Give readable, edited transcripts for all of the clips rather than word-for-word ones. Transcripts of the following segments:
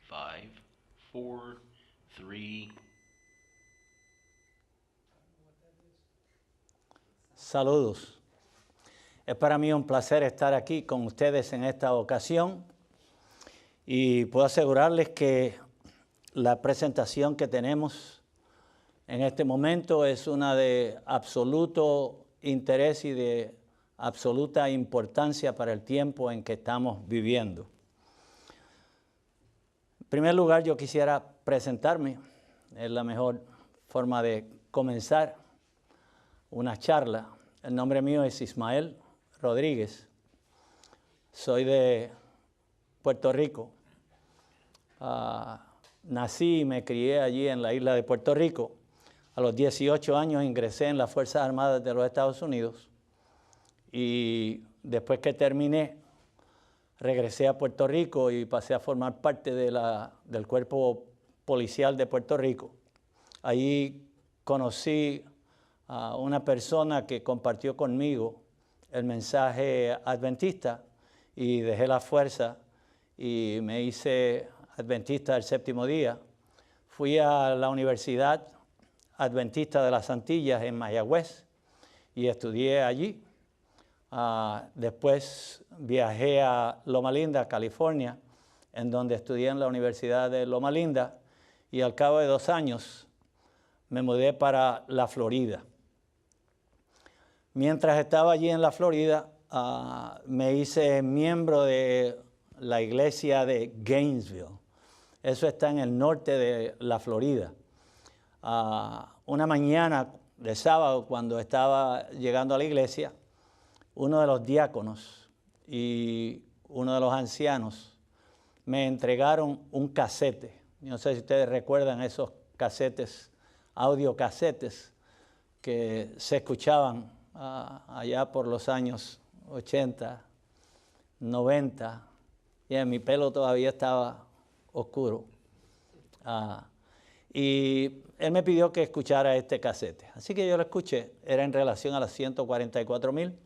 5, 4, 3. Saludos. Es para mí un placer estar aquí con ustedes en esta ocasión y puedo asegurarles que la presentación que tenemos en este momento es una de absoluto interés y de absoluta importancia para el tiempo en que estamos viviendo. En primer lugar, yo quisiera presentarme. Es la mejor forma de comenzar una charla. El nombre mío es Ismael Rodríguez. Soy de Puerto Rico. Nací y me crié allí en la isla de Puerto Rico. A los 18 años ingresé en las Fuerzas Armadas de los Estados Unidos y después que terminé, regresé a Puerto Rico y pasé a formar parte del cuerpo policial de Puerto Rico. Allí conocí a una persona que compartió conmigo el mensaje adventista y dejé la fuerza y me hice adventista del séptimo día. Fui a la Universidad Adventista de las Antillas en Mayagüez y estudié allí. Después viajé a Loma Linda, California, en donde estudié en la Universidad de Loma Linda y al cabo de 2 años me mudé para la Florida. Mientras estaba allí en la Florida, me hice miembro de la iglesia de Gainesville. Eso está en el norte de la Florida. Una mañana de sábado, cuando estaba llegando a la iglesia, uno de los diáconos y uno de los ancianos me entregaron un casete. No sé si ustedes recuerdan esos casetes, audiocasetes, que se escuchaban allá por los años 80, 90, y mi pelo todavía estaba oscuro. Y él me pidió que escuchara este casete. Así que yo lo escuché, era en relación a las 144,000.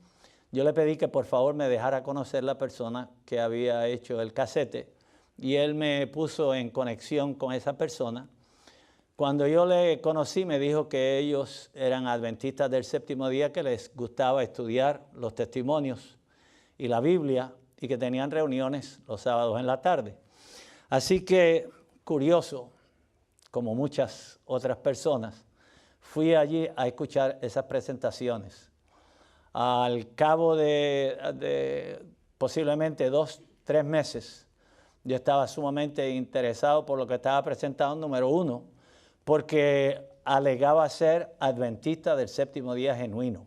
Yo le pedí que por favor me dejara conocer la persona que había hecho el casete y él me puso en conexión con esa persona. Cuando yo le conocí me dijo que ellos eran adventistas del séptimo día, que les gustaba estudiar los testimonios y la Biblia y que tenían reuniones los sábados en la tarde. Así que, curioso, como muchas otras personas, fui allí a escuchar esas presentaciones. Al cabo de posiblemente 2, 3 meses, yo estaba sumamente interesado por lo que estaba presentando, número uno, porque alegaba ser adventista del séptimo día genuino.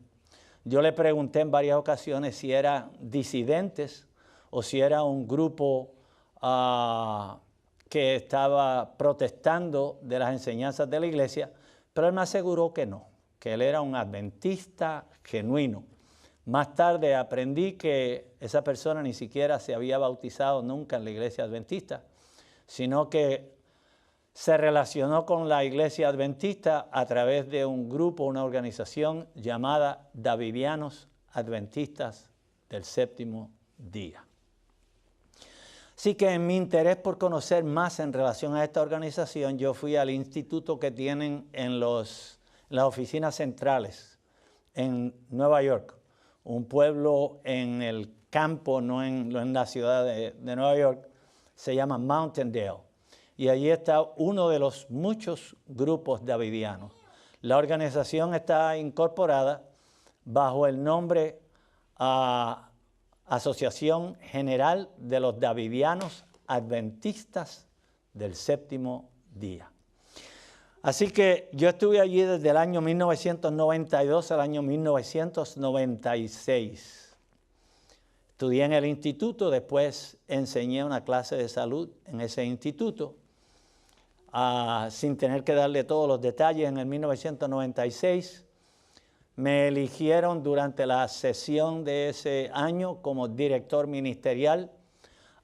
Yo le pregunté en varias ocasiones si eran disidentes o si era un grupo que estaba protestando de las enseñanzas de la iglesia, pero él me aseguró que no, que él era un adventista genuino. Más tarde aprendí que esa persona ni siquiera se había bautizado nunca en la iglesia adventista, sino que se relacionó con la iglesia adventista a través de un grupo, una organización llamada Davidianos Adventistas del Séptimo Día. Así que en mi interés por conocer más en relación a esta organización, yo fui al instituto que tienen en las oficinas centrales en Nueva York, un pueblo en el campo, no en la ciudad de Nueva York, se llama Mountaindale. Y allí está uno de los muchos grupos davidianos. La organización está incorporada bajo el nombre Asociación General de los Davidianos Adventistas del Séptimo Día. Así que yo estuve allí desde el año 1992 al año 1996. Estudié en el instituto, después enseñé una clase de salud en ese instituto. Sin tener que darle todos los detalles, en el 1996 me eligieron durante la sesión de ese año como director ministerial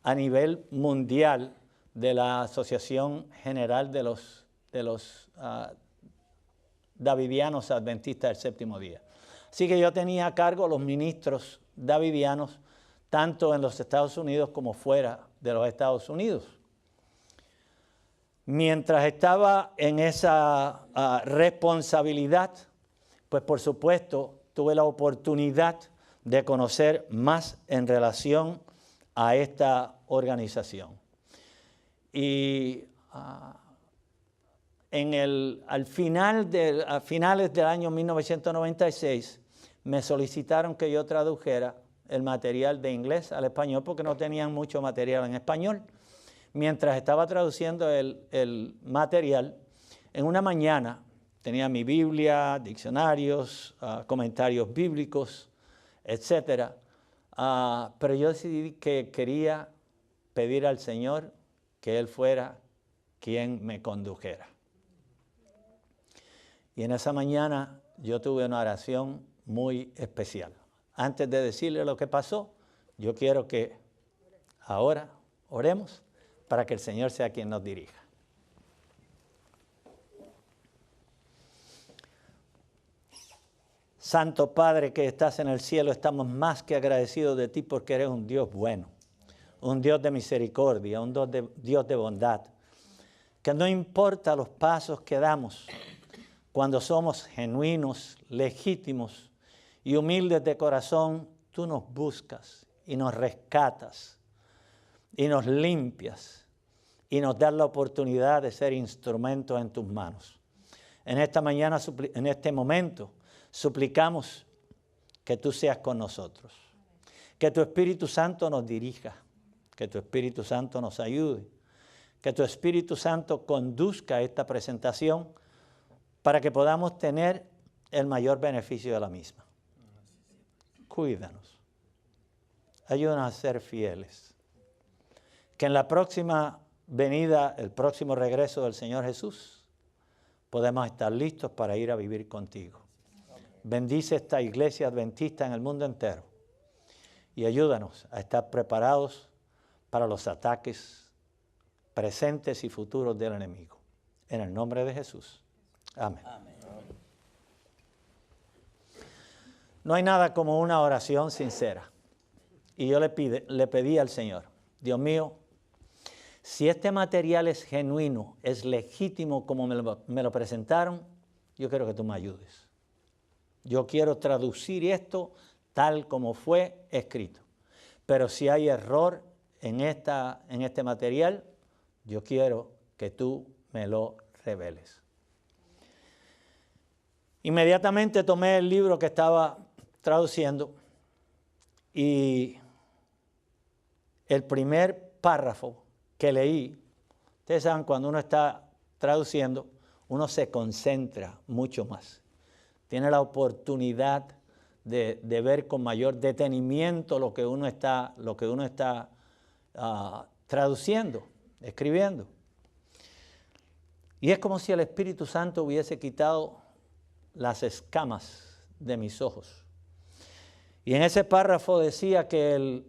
a nivel mundial de la Asociación General de los Davidianos Adventistas del Séptimo Día. Así que yo tenía a cargo los ministros davidianos tanto en los Estados Unidos como fuera de los Estados Unidos. Mientras estaba en esa responsabilidad, pues por supuesto tuve la oportunidad de conocer más en relación a esta organización. Y a finales del año 1996 me solicitaron que yo tradujera el material de inglés al español porque no tenían mucho material en español. Mientras estaba traduciendo el material, en una mañana tenía mi Biblia, diccionarios, comentarios bíblicos, etc. Pero yo decidí que quería pedir al Señor que Él fuera quien me condujera. Y en esa mañana yo tuve una oración muy especial. Antes de decirle lo que pasó, yo quiero que ahora oremos para que el Señor sea quien nos dirija. Santo Padre que estás en el cielo, estamos más que agradecidos de ti porque eres un Dios bueno, un Dios de misericordia, un Dios de bondad, que no importa los pasos que damos, cuando somos genuinos, legítimos y humildes de corazón, tú nos buscas y nos rescatas y nos limpias y nos das la oportunidad de ser instrumentos en tus manos. En esta mañana, en este momento, suplicamos que tú seas con nosotros, que tu Espíritu Santo nos dirija, que tu Espíritu Santo nos ayude, que tu Espíritu Santo conduzca esta presentación para que podamos tener el mayor beneficio de la misma. Cuídanos, ayúdanos a ser fieles, que en la próxima venida, el próximo regreso del Señor Jesús, podemos estar listos para ir a vivir contigo. Bendice esta iglesia adventista en el mundo entero y ayúdanos a estar preparados para los ataques presentes y futuros del enemigo. En el nombre de Jesús. Amén. Amén. No hay nada como una oración sincera. Y yo le pedí al Señor, Dios mío, si este material es genuino, es legítimo como me lo presentaron, yo quiero que tú me ayudes. Yo quiero traducir esto tal como fue escrito. Pero si hay error en este material, yo quiero que tú me lo reveles. Inmediatamente tomé el libro que estaba traduciendo y el primer párrafo que leí, ustedes saben, cuando uno está traduciendo, uno se concentra mucho más. Tiene la oportunidad de ver con mayor detenimiento lo que uno está traduciendo, escribiendo. Y es como si el Espíritu Santo hubiese quitado las escamas de mis ojos. Y en ese párrafo decía que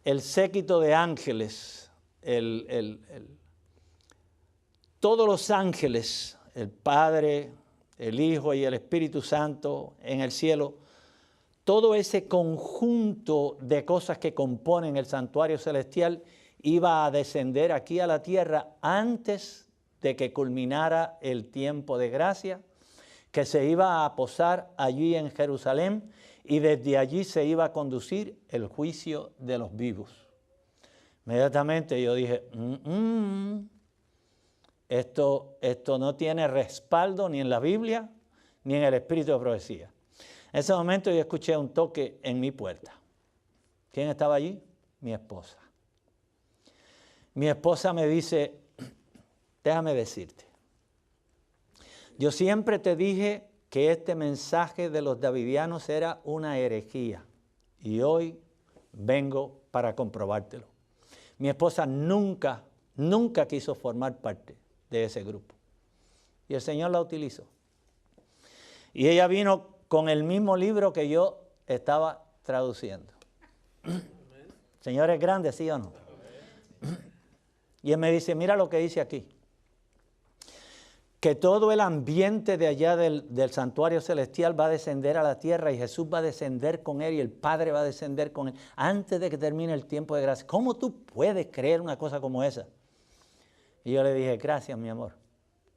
el séquito de ángeles, todos los ángeles, el Padre, el Hijo y el Espíritu Santo en el cielo, todo ese conjunto de cosas que componen el santuario celestial iba a descender aquí a la tierra antes de que culminara el tiempo de gracia, que se iba a posar allí en Jerusalén y desde allí se iba a conducir el juicio de los vivos. Inmediatamente yo dije, esto no tiene respaldo ni en la Biblia ni en el Espíritu de profecía. En ese momento yo escuché un toque en mi puerta. ¿Quién estaba allí? Mi esposa. Mi esposa me dice, déjame decirte, yo siempre te dije que este mensaje de los davidianos era una herejía y hoy vengo para comprobártelo. Mi esposa nunca quiso formar parte de ese grupo y el Señor la utilizó. Y ella vino con el mismo libro que yo estaba traduciendo. Señor es grande, ¿sí o no? Y él me dice, mira lo que dice aquí. Que todo el ambiente de allá del santuario celestial va a descender a la tierra y Jesús va a descender con él y el Padre va a descender con él antes de que termine el tiempo de gracia. ¿Cómo tú puedes creer una cosa como esa? Y yo le dije, gracias, mi amor,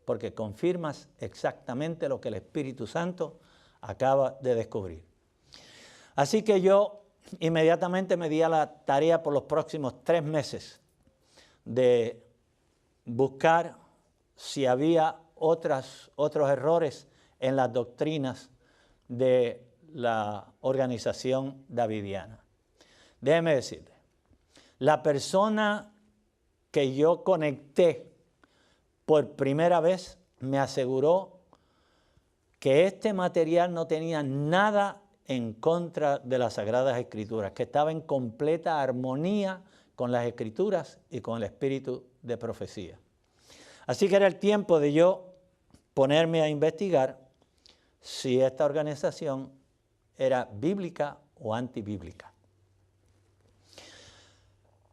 porque confirmas exactamente lo que el Espíritu Santo acaba de descubrir. Así que yo inmediatamente me di a la tarea por los próximos 3 meses de buscar si había otros errores en las doctrinas de la organización davidiana. Déjeme decirle, la persona que yo conecté por primera vez me aseguró que este material no tenía nada en contra de las Sagradas Escrituras, que estaba en completa armonía con las Escrituras y con el espíritu de profecía. Así que era el tiempo de yo ponerme a investigar si esta organización era bíblica o antibíblica.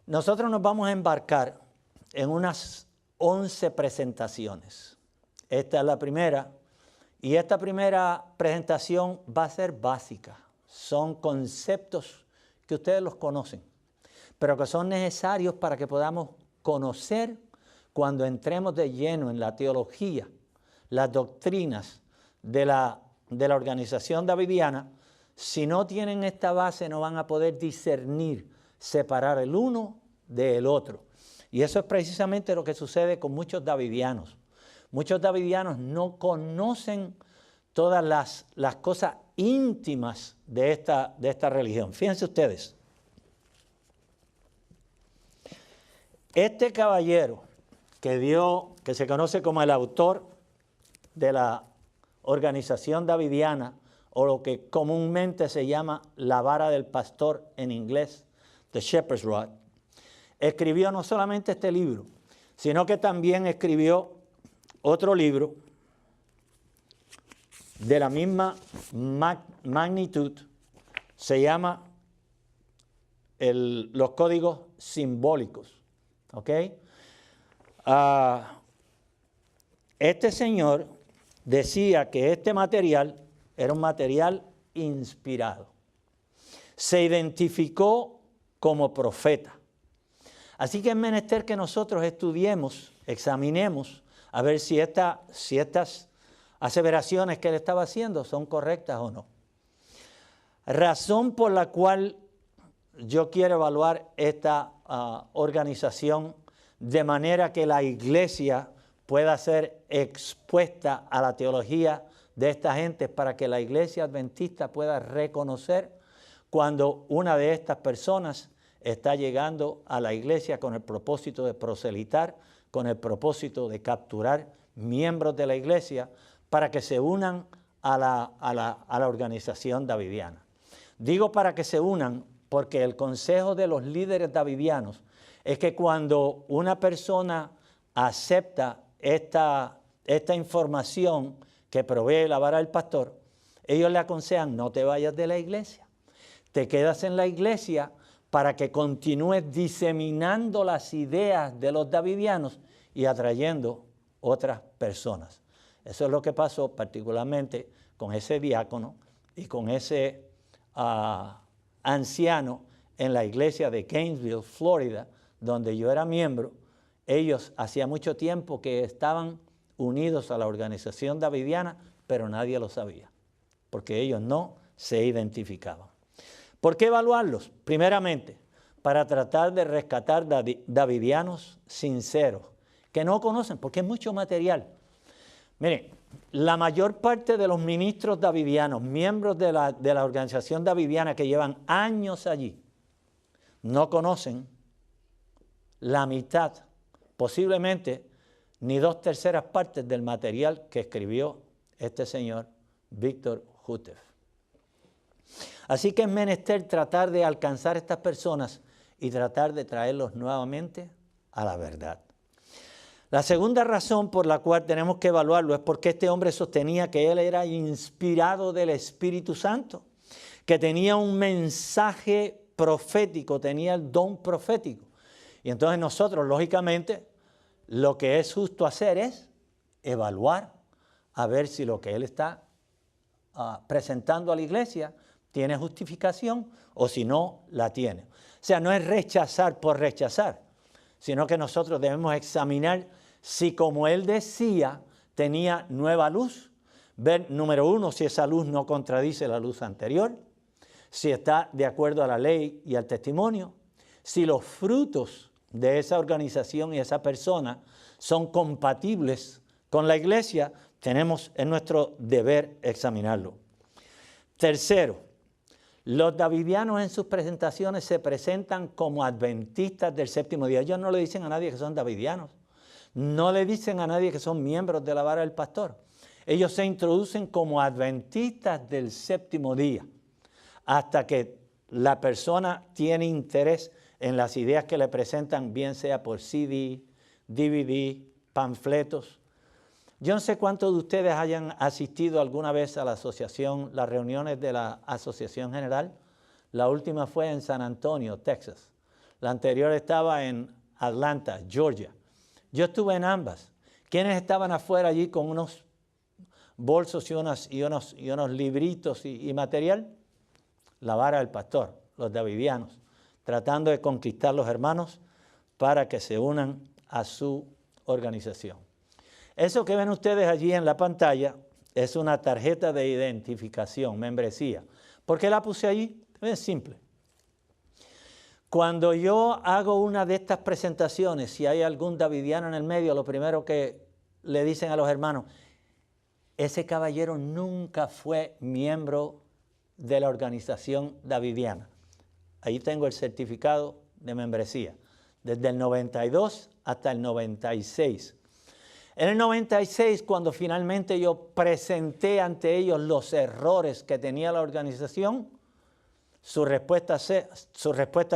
Nosotros nos vamos a embarcar en unas 11 presentaciones. Esta es la primera, y esta primera presentación va a ser básica. Son conceptos que ustedes los conocen, pero que son necesarios para que podamos conocer cuando entremos de lleno en la teología, las doctrinas de la organización davidiana. Si no tienen esta base, no van a poder discernir, separar el uno del otro. Y eso es precisamente lo que sucede con muchos davidianos. Muchos davidianos no conocen todas las cosas íntimas de esta religión. Fíjense ustedes. Este caballero que se conoce como el autor de la organización davidiana, o lo que comúnmente se llama la vara del pastor en inglés, The Shepherd's Rod, escribió no solamente este libro, sino que también escribió otro libro de la misma magnitud, se llama los códigos simbólicos. ¿Ok? Este señor decía que este material era un material inspirado. Se identificó como profeta. Así que es menester que nosotros estudiemos, examinemos, a ver si estas aseveraciones que él estaba haciendo son correctas o no. Razón por la cual yo quiero evaluar esta organización de manera que la iglesia pueda ser expuesta a la teología de esta gente, para que la iglesia adventista pueda reconocer cuando una de estas personas está llegando a la iglesia con el propósito de proselitar, con el propósito de capturar miembros de la iglesia para que se unan a la organización davidiana. Digo para que se unan porque el consejo de los líderes davidianos es que cuando una persona acepta esta información que provee la vara del pastor, ellos le aconsejan: no te vayas de la iglesia, te quedas en la iglesia para que continúes diseminando las ideas de los davidianos y atrayendo otras personas. Eso es lo que pasó particularmente con ese diácono y con ese anciano en la iglesia de Gainesville, Florida, donde yo era miembro. Ellos hacía mucho tiempo que estaban unidos a la organización davidiana, pero nadie lo sabía, porque ellos no se identificaban. ¿Por qué evaluarlos? Primeramente, para tratar de rescatar davidianos sinceros, que no conocen, porque es mucho material. Miren, la mayor parte de los ministros davidianos, miembros de la organización davidiana que llevan años allí, no conocen la mitad, posiblemente ni 2/3 partes del material que escribió este señor Víctor Juteff. Así que es menester tratar de alcanzar a estas personas y tratar de traerlos nuevamente a la verdad. La segunda razón por la cual tenemos que evaluarlo es porque este hombre sostenía que él era inspirado del Espíritu Santo, que tenía un mensaje profético, tenía el don profético. Y entonces nosotros, lógicamente, lo que es justo hacer es evaluar a ver si lo que él está presentando a la iglesia tiene justificación o si no la tiene. O sea, no es rechazar por rechazar, sino que nosotros debemos examinar si como él decía, tenía nueva luz. Ver, número uno, si esa luz no contradice la luz anterior, si está de acuerdo a la ley y al testimonio, si los frutos de esa organización y esa persona son compatibles con la iglesia, tenemos en nuestro deber examinarlo. Tercero, los davidianos en sus presentaciones se presentan como adventistas del séptimo día. Ellos no le dicen a nadie que son davidianos, no le dicen a nadie que son miembros de la vara del pastor. Ellos se introducen como adventistas del séptimo día, hasta que la persona tiene interés en las ideas que le presentan, bien sea por CD, DVD, panfletos. Yo no sé cuántos de ustedes hayan asistido alguna vez a la asociación, las reuniones de la Asociación General. La última fue en San Antonio, Texas. La anterior estaba en Atlanta, Georgia. Yo estuve en ambas. ¿Quiénes estaban afuera allí con unos bolsos y unos libritos y material? La vara del pastor, los davidianos, tratando de conquistar los hermanos para que se unan a su organización. Eso que ven ustedes allí en la pantalla es una tarjeta de identificación, membresía. ¿Por qué la puse allí? Es simple. Cuando yo hago una de estas presentaciones, si hay algún davidiano en el medio, lo primero que le dicen a los hermanos, ese caballero nunca fue miembro de la organización davidiana. Ahí tengo el certificado de membresía, desde el 92 hasta el 96. En el 96, cuando finalmente yo presenté ante ellos los errores que tenía la organización, su respuesta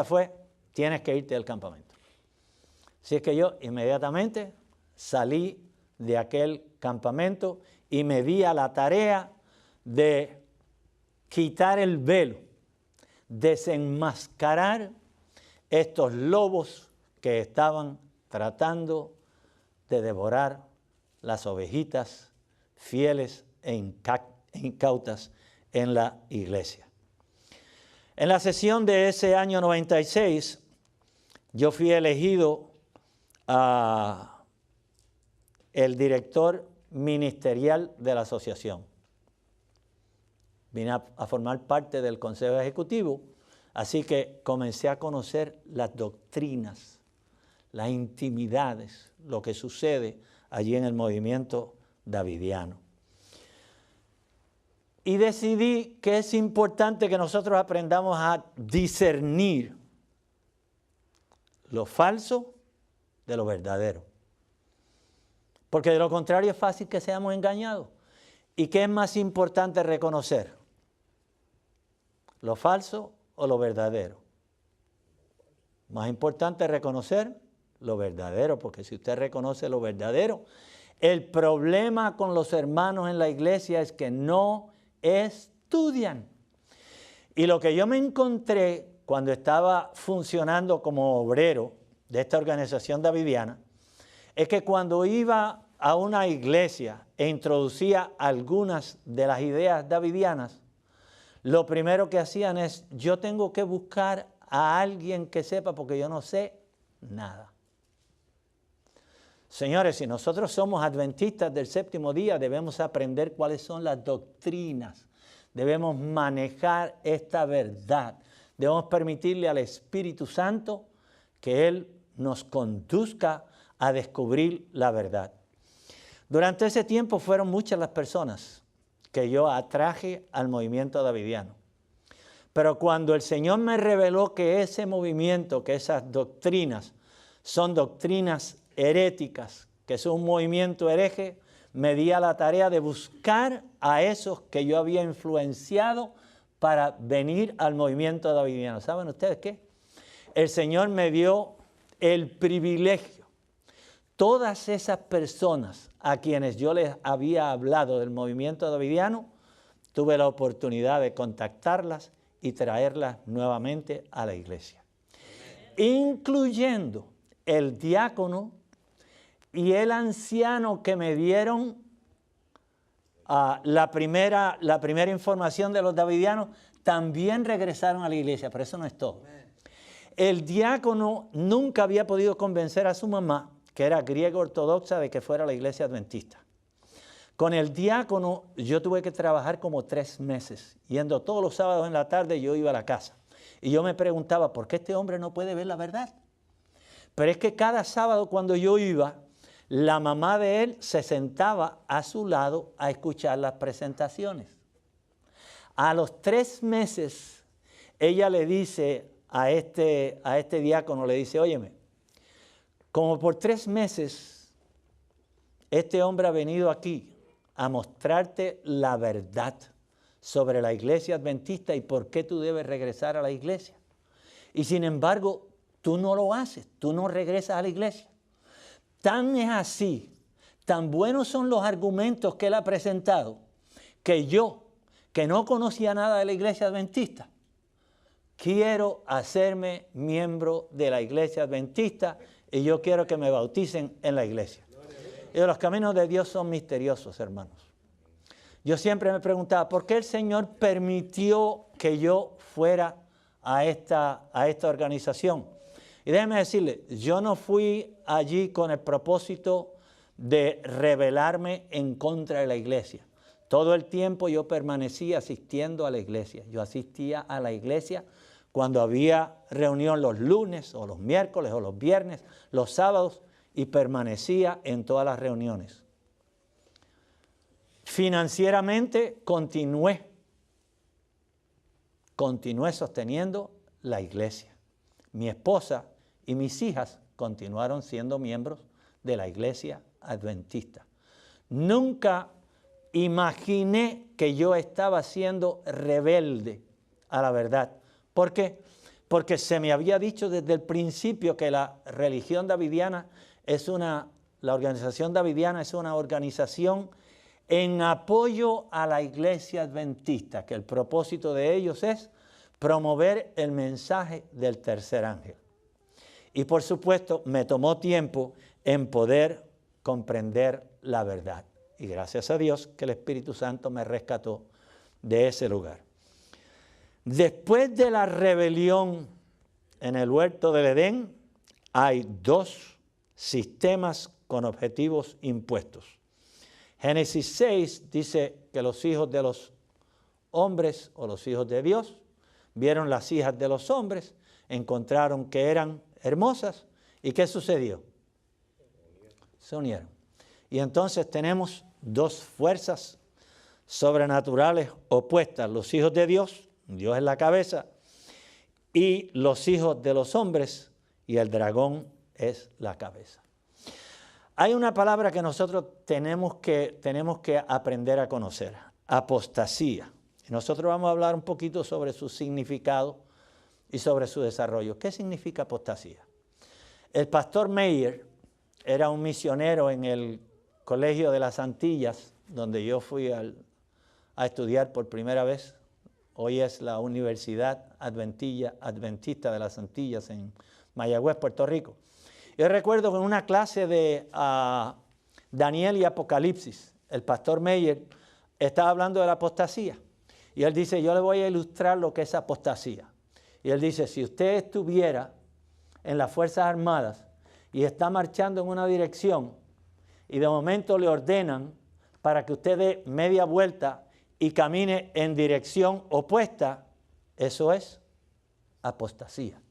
fue, tienes que irte del campamento. Así es que yo inmediatamente salí de aquel campamento y me di a la tarea de quitar el velo, desenmascarar estos lobos que estaban tratando de devorar las ovejitas fieles e incautas en la iglesia. En la sesión de ese año 96, yo fui elegido el director ministerial de la asociación. Vine a formar parte del consejo ejecutivo, así que comencé a conocer las doctrinas, las intimidades, lo que sucede allí en el movimiento davidiano. Y decidí que es importante que nosotros aprendamos a discernir lo falso de lo verdadero. Porque de lo contrario es fácil que seamos engañados. ¿Y qué es más importante reconocer? ¿Lo falso o lo verdadero? Más importante reconocer lo verdadero, porque si usted reconoce lo verdadero, el problema con los hermanos en la iglesia es que no estudian. Y lo que yo me encontré cuando estaba funcionando como obrero de esta organización davidiana, es que cuando iba a una iglesia e introducía algunas de las ideas davidianas, lo primero que hacían es, yo tengo que buscar a alguien que sepa porque yo no sé nada. Señores, si nosotros somos adventistas del séptimo día, debemos aprender cuáles son las doctrinas. Debemos manejar esta verdad. Debemos permitirle al Espíritu Santo que Él nos conduzca a descubrir la verdad. Durante ese tiempo fueron muchas las personas que yo atraje al movimiento davidiano. Pero cuando el Señor me reveló que ese movimiento, que esas doctrinas son doctrinas heréticas, que es un movimiento hereje, me di a la tarea de buscar a esos que yo había influenciado para venir al movimiento davidiano. ¿Saben ustedes qué? El Señor me dio el privilegio. Todas esas personas a quienes yo les había hablado del movimiento davidiano, tuve la oportunidad de contactarlas y traerlas nuevamente a la iglesia. Incluyendo el diácono y el anciano que me dieron la primera información de los davidianos, también regresaron a la iglesia, pero eso no es todo. El diácono nunca había podido convencer a su mamá que era griega ortodoxa, de que fuera la iglesia adventista. Con el diácono yo tuve que trabajar como 3 meses. Yendo todos los sábados en la tarde yo iba a la casa. Y yo me preguntaba, ¿por qué este hombre no puede ver la verdad? Pero es que cada sábado cuando yo iba, la mamá de él se sentaba a su lado a escuchar las presentaciones. A los 3 meses, ella le dice a este diácono, le dice, óyeme, como por 3 meses este hombre ha venido aquí a mostrarte la verdad sobre la iglesia adventista y por qué tú debes regresar a la iglesia. Y sin embargo, tú no lo haces, tú no regresas a la iglesia. Tan es así, tan buenos son los argumentos que él ha presentado, que yo, que no conocía nada de la iglesia adventista, quiero hacerme miembro de la iglesia adventista y yo quiero que me bauticen en la iglesia. Y los caminos de Dios son misteriosos, hermanos. Yo siempre me preguntaba, ¿por qué el Señor permitió que yo fuera a esta organización? Y déjeme decirle, yo no fui allí con el propósito de rebelarme en contra de la iglesia. Todo el tiempo yo permanecía asistiendo a la iglesia. Yo asistía a la iglesia cuando había reunión los lunes o los miércoles o los viernes, los sábados, y permanecía en todas las reuniones. Financieramente continué sosteniendo la iglesia. Mi esposa y mis hijas continuaron siendo miembros de la iglesia adventista. Nunca imaginé que yo estaba siendo rebelde a la verdad. ¿Por qué? Porque se me había dicho desde el principio que la religión davidiana la organización davidiana es una organización en apoyo a la iglesia adventista, que el propósito de ellos es promover el mensaje del tercer ángel. Y por supuesto me tomó tiempo en poder comprender la verdad. Y gracias a Dios que el Espíritu Santo me rescató de ese lugar. Después de la rebelión en el huerto del Edén, hay 2 sistemas con objetivos impuestos. Génesis 6 dice que los hijos de los hombres o los hijos de Dios vieron las hijas de los hombres, encontraron que eran hermosas y ¿qué sucedió? Se unieron. Y entonces tenemos 2 fuerzas sobrenaturales opuestas, los hijos de Dios, Dios es la cabeza, y los hijos de los hombres, y el dragón es la cabeza. Hay una palabra que nosotros tenemos que aprender a conocer, apostasía. Y nosotros vamos a hablar un poquito sobre su significado y sobre su desarrollo. ¿Qué significa apostasía? El pastor Meyer era un misionero en el Colegio de las Antillas, donde yo fui a estudiar por primera vez. Hoy es la Universidad Adventista de las Antillas en Mayagüez, Puerto Rico. Yo recuerdo que en una clase de Daniel y Apocalipsis, el pastor Meyer estaba hablando de la apostasía. Y él dice, yo le voy a ilustrar lo que es apostasía. Y él dice, si usted estuviera en las Fuerzas Armadas y está marchando en una dirección y de momento le ordenan para que usted dé media vuelta y camine en dirección opuesta, eso es apostasía.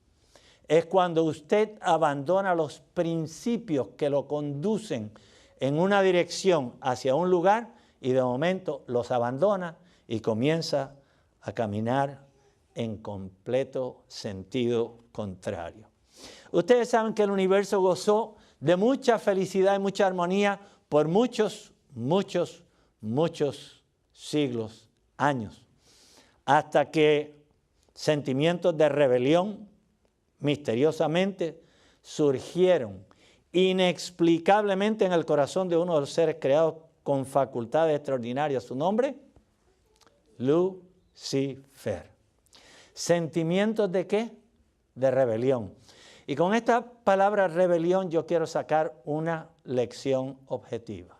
Es cuando usted abandona los principios que lo conducen en una dirección hacia un lugar y de momento los abandona y comienza a caminar en completo sentido contrario. Ustedes saben que el universo gozó de mucha felicidad y mucha armonía por muchos siglos, años, hasta que sentimientos de rebelión misteriosamente surgieron inexplicablemente en el corazón de uno de los seres creados con facultades extraordinarias. ¿Su nombre? Lucifer. ¿Sentimientos de qué? De rebelión. Y con esta palabra rebelión yo quiero sacar una lección objetiva.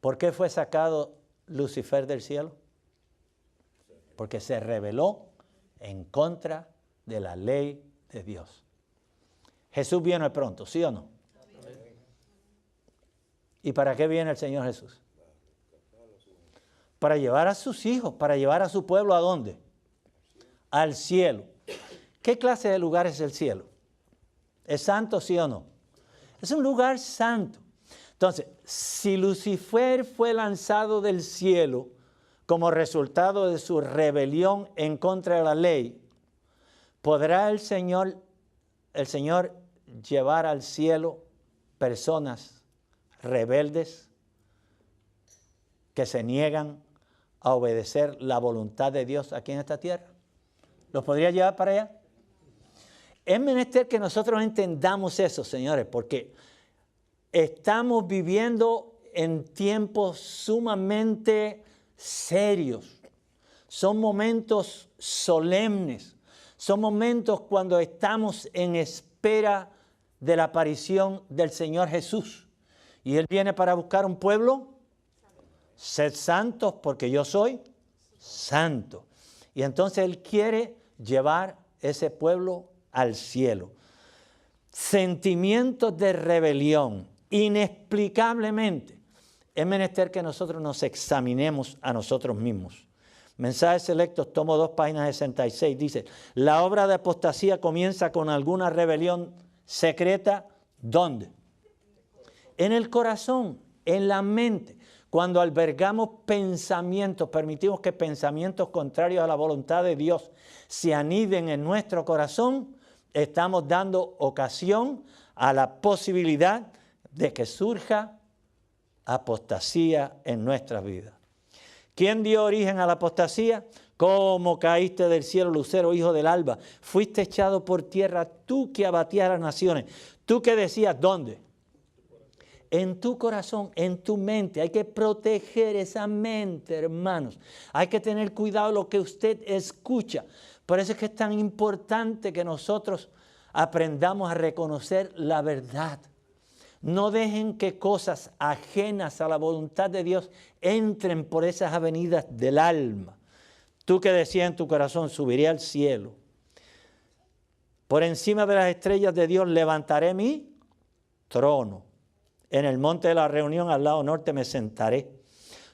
¿Por qué fue sacado Lucifer del cielo? Porque se rebeló en contra de la ley de Dios. Jesús viene pronto, ¿sí o no? ¿Y para qué viene el Señor Jesús? Para llevar a sus hijos, para llevar a su pueblo ¿a dónde? Al cielo. ¿Qué clase de lugar es el cielo? ¿Es santo, sí o no? Es un lugar santo. Entonces, si Lucifer fue lanzado del cielo como resultado de su rebelión en contra de la ley, ¿podrá el Señor llevar al cielo personas rebeldes que se niegan a obedecer la voluntad de Dios aquí en esta tierra? ¿Los podría llevar para allá? Es menester que nosotros entendamos eso, señores, porque estamos viviendo en tiempos sumamente serios. Son momentos solemnes. Son momentos cuando estamos en espera de la aparición del Señor Jesús. Y Él viene para buscar un pueblo. Sed santos porque yo soy santo. Y entonces Él quiere llevar ese pueblo al cielo. Sentimientos de rebelión, inexplicablemente. Es menester que nosotros nos examinemos a nosotros mismos. Mensajes Selectos, tomo 2, página 66, dice, la obra de apostasía comienza con alguna rebelión secreta, ¿dónde? En el corazón, en la mente. Cuando albergamos pensamientos, permitimos que pensamientos contrarios a la voluntad de Dios se aniden en nuestro corazón, estamos dando ocasión a la posibilidad de que surja apostasía en nuestras vidas. ¿Quién dio origen a la apostasía? ¿Cómo caíste del cielo, lucero, hijo del alba? Fuiste echado por tierra, tú que abatías a las naciones. Tú que decías, ¿dónde? En tu corazón, en tu mente. Hay que proteger esa mente, hermanos. Hay que tener cuidado de lo que usted escucha. Por eso es que es tan importante que nosotros aprendamos a reconocer la verdad. No dejen que cosas ajenas a la voluntad de Dios entren por esas avenidas del alma. Tú que decías en tu corazón, subiré al cielo. Por encima de las estrellas de Dios levantaré mi trono. En el monte de la reunión al lado norte me sentaré.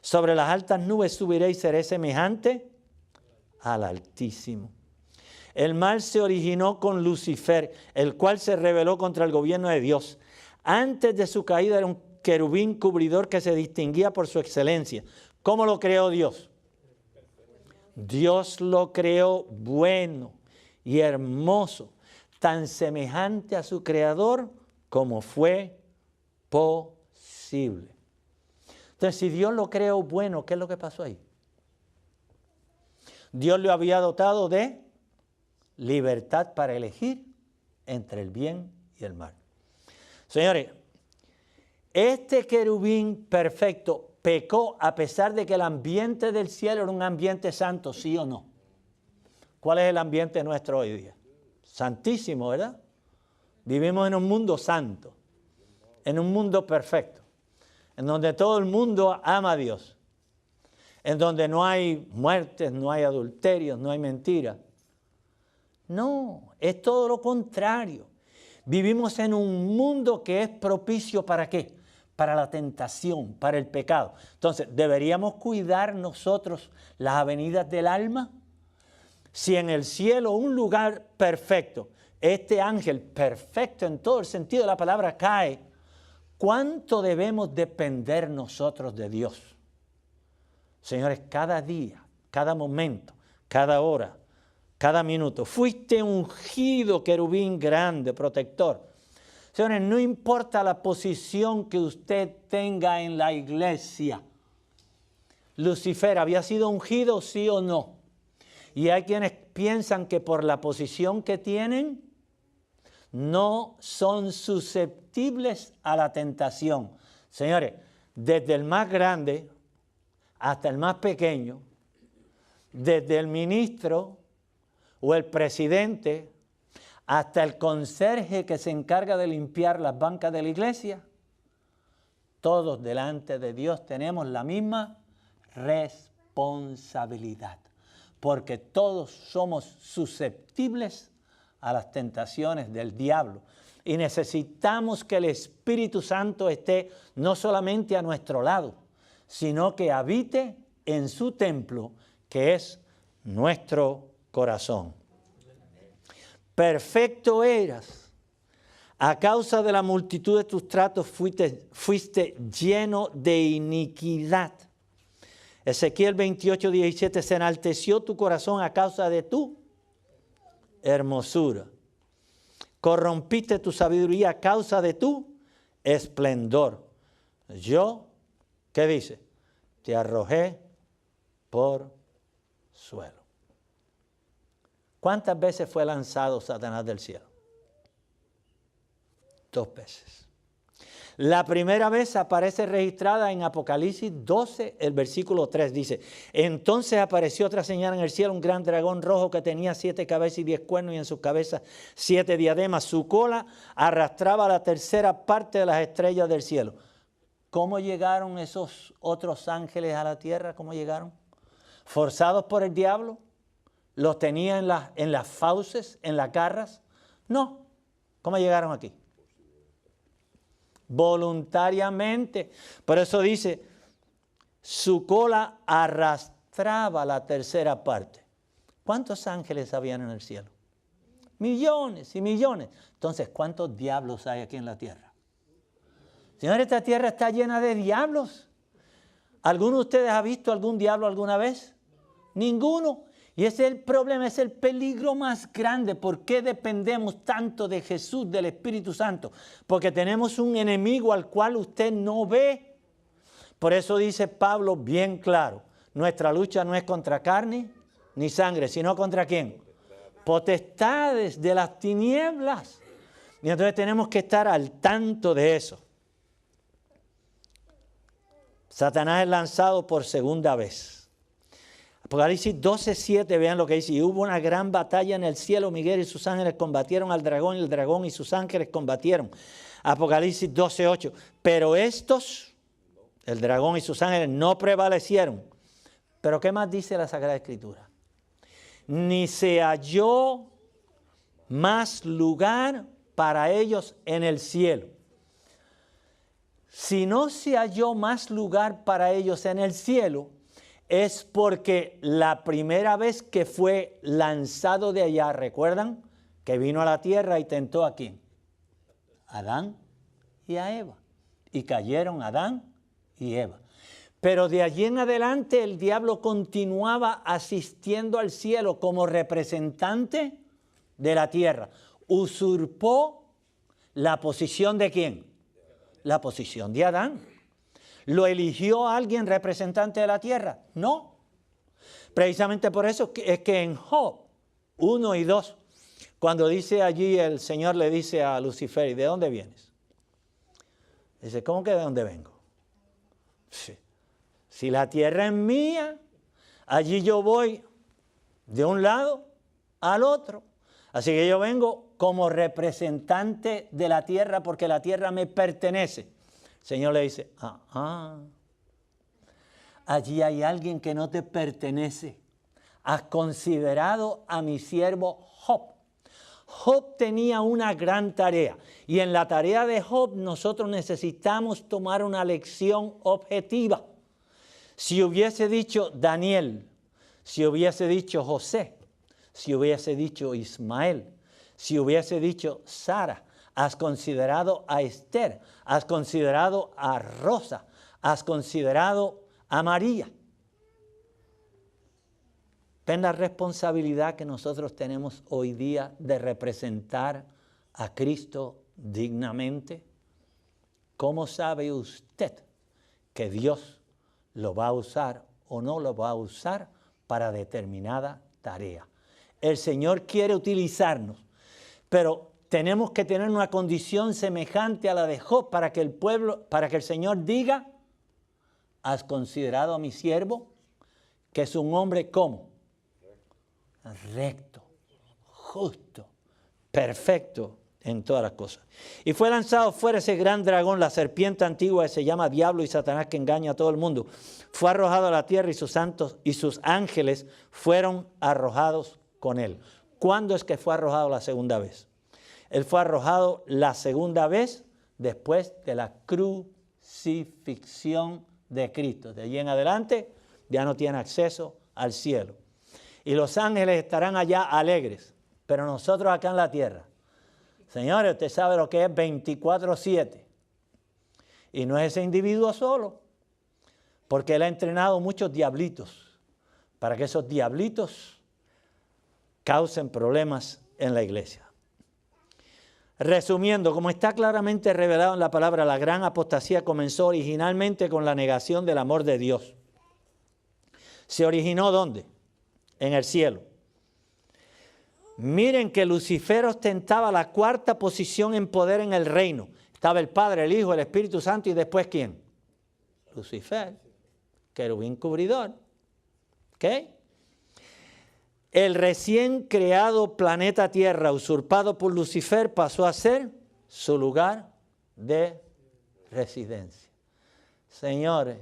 Sobre las altas nubes subiré y seré semejante al Altísimo. El mal se originó con Lucifer, el cual se rebeló contra el gobierno de Dios. Antes de su caída era un querubín cubridor que se distinguía por su excelencia. ¿Cómo lo creó Dios? Dios lo creó bueno y hermoso, tan semejante a su creador como fue posible. Entonces, si Dios lo creó bueno, ¿qué es lo que pasó ahí? Dios lo había dotado de libertad para elegir entre el bien y el mal. Señores, este querubín perfecto pecó a pesar de que el ambiente del cielo era un ambiente santo, ¿sí o no? ¿Cuál es el ambiente nuestro hoy día? Santísimo, ¿verdad? Vivimos en un mundo santo, en un mundo perfecto, en donde todo el mundo ama a Dios, en donde no hay muertes, no hay adulterios, no hay mentiras. No, es todo lo contrario. Vivimos en un mundo que es propicio ¿para qué? Para la tentación, para el pecado. Entonces, ¿deberíamos cuidar nosotros las avenidas del alma? Si en el cielo, un lugar perfecto, este ángel perfecto en todo el sentido de la palabra cae, ¿cuánto debemos depender nosotros de Dios? Señores, cada día, cada momento, cada hora, cada minuto, fuiste ungido querubín grande, protector. Señores, no importa la posición que usted tenga en la iglesia. Lucifer había sido ungido, sí o no. Y hay quienes piensan que por la posición que tienen, no son susceptibles a la tentación. Señores, desde el más grande hasta el más pequeño, desde el ministro o el presidente hasta el conserje que se encarga de limpiar las bancas de la iglesia, todos delante de Dios tenemos la misma responsabilidad, porque todos somos susceptibles a las tentaciones del diablo. Y necesitamos que el Espíritu Santo esté no solamente a nuestro lado, sino que habite en su templo, que es nuestro corazón. Perfecto eras. A causa de la multitud de tus tratos fuiste lleno de iniquidad. Ezequiel 28:17, se enalteció tu corazón a causa de tu hermosura. Corrompiste tu sabiduría a causa de tu esplendor. Yo, ¿qué dice? Te arrojé por suelo. ¿Cuántas veces fue lanzado Satanás del cielo? 2 veces. La primera vez aparece registrada en Apocalipsis 12, el versículo 3 dice: entonces apareció otra señal en el cielo, un gran dragón rojo que tenía 7 cabezas y 10 cuernos, y en sus cabezas 7 diademas. Su cola arrastraba la tercera parte de las estrellas del cielo. ¿Cómo llegaron esos otros ángeles a la tierra? ¿Cómo llegaron? ¿Forzados por el diablo? ¿Los tenía en las fauces, en las garras? No. ¿Cómo llegaron aquí? Voluntariamente. Por eso dice, su cola arrastraba la tercera parte. ¿Cuántos ángeles habían en el cielo? Millones y millones. Entonces, ¿cuántos diablos hay aquí en la tierra? Señor, esta tierra está llena de diablos. ¿Alguno de ustedes ha visto algún diablo alguna vez? Ninguno. Y ese es el problema, es el peligro más grande. ¿Por qué dependemos tanto de Jesús, del Espíritu Santo? Porque tenemos un enemigo al cual usted no ve. Por eso dice Pablo bien claro, nuestra lucha no es contra carne ni sangre, sino contra ¿quién? Potestades de las tinieblas. Y entonces tenemos que estar al tanto de eso. Satanás es lanzado por segunda vez. Apocalipsis 12:7, vean lo que dice. Y hubo una gran batalla en el cielo. Miguel y sus ángeles combatieron al dragón, y el dragón y sus ángeles combatieron. Apocalipsis 12:8. Pero estos, el dragón y sus ángeles, no prevalecieron. Pero ¿qué más dice la Sagrada Escritura? Ni se halló más lugar para ellos en el cielo. Si no se halló más lugar para ellos en el cielo, es porque la primera vez que fue lanzado de allá, ¿recuerdan? Que vino a la tierra y tentó ¿a quién? A Adán y a Eva. Y cayeron Adán y Eva. Pero de allí en adelante el diablo continuaba asistiendo al cielo como representante de la tierra. Usurpó la posición ¿de quién? La posición de Adán. ¿Lo eligió alguien representante de la tierra? No. Precisamente por eso es que en Job 1 y 2, cuando dice allí el Señor le dice a Lucifer, ¿y de dónde vienes? Dice, ¿cómo que de dónde vengo? Sí. Si la tierra es mía, allí yo voy de un lado al otro. Así que yo vengo como representante de la tierra porque la tierra me pertenece. El Señor le dice, allí hay alguien que no te pertenece. ¿Has considerado a mi siervo Job? Job tenía una gran tarea y en la tarea de Job nosotros necesitamos tomar una lección objetiva. Si hubiese dicho Daniel, si hubiese dicho José, si hubiese dicho Ismael, si hubiese dicho Sara, has considerado a Esther, has considerado a Rosa, has considerado a María. ¿Ven la responsabilidad que nosotros tenemos hoy día de representar a Cristo dignamente? ¿Cómo sabe usted que Dios lo va a usar o no lo va a usar para determinada tarea? El Señor quiere utilizarnos, pero tenemos que tener una condición semejante a la de Job para que el Señor diga, ¿has considerado a mi siervo? Que es un hombre ¿cómo? Recto, justo, perfecto en todas las cosas. Y fue lanzado fuera ese gran dragón, la serpiente antigua que se llama Diablo y Satanás, que engaña a todo el mundo. Fue arrojado a la tierra y sus santos y sus ángeles fueron arrojados con él. ¿Cuándo es que fue arrojado la segunda vez? Él fue arrojado la segunda vez después de la crucifixión de Cristo. De allí en adelante ya no tiene acceso al cielo. Y los ángeles estarán allá alegres, pero nosotros acá en la tierra, señores, usted sabe lo que es 24/7. Y no es ese individuo solo, porque él ha entrenado muchos diablitos para que esos diablitos causen problemas en la iglesia. Resumiendo, como está claramente revelado en la palabra, la gran apostasía comenzó originalmente con la negación del amor de Dios. ¿Se originó dónde? En el cielo. Miren que Lucifer ostentaba la cuarta posición en poder en el reino. Estaba el Padre, el Hijo, el Espíritu Santo y después ¿quién? Lucifer, querubín cubridor. ¿Ok? El recién creado planeta Tierra, usurpado por Lucifer, pasó a ser su lugar de residencia. Señores,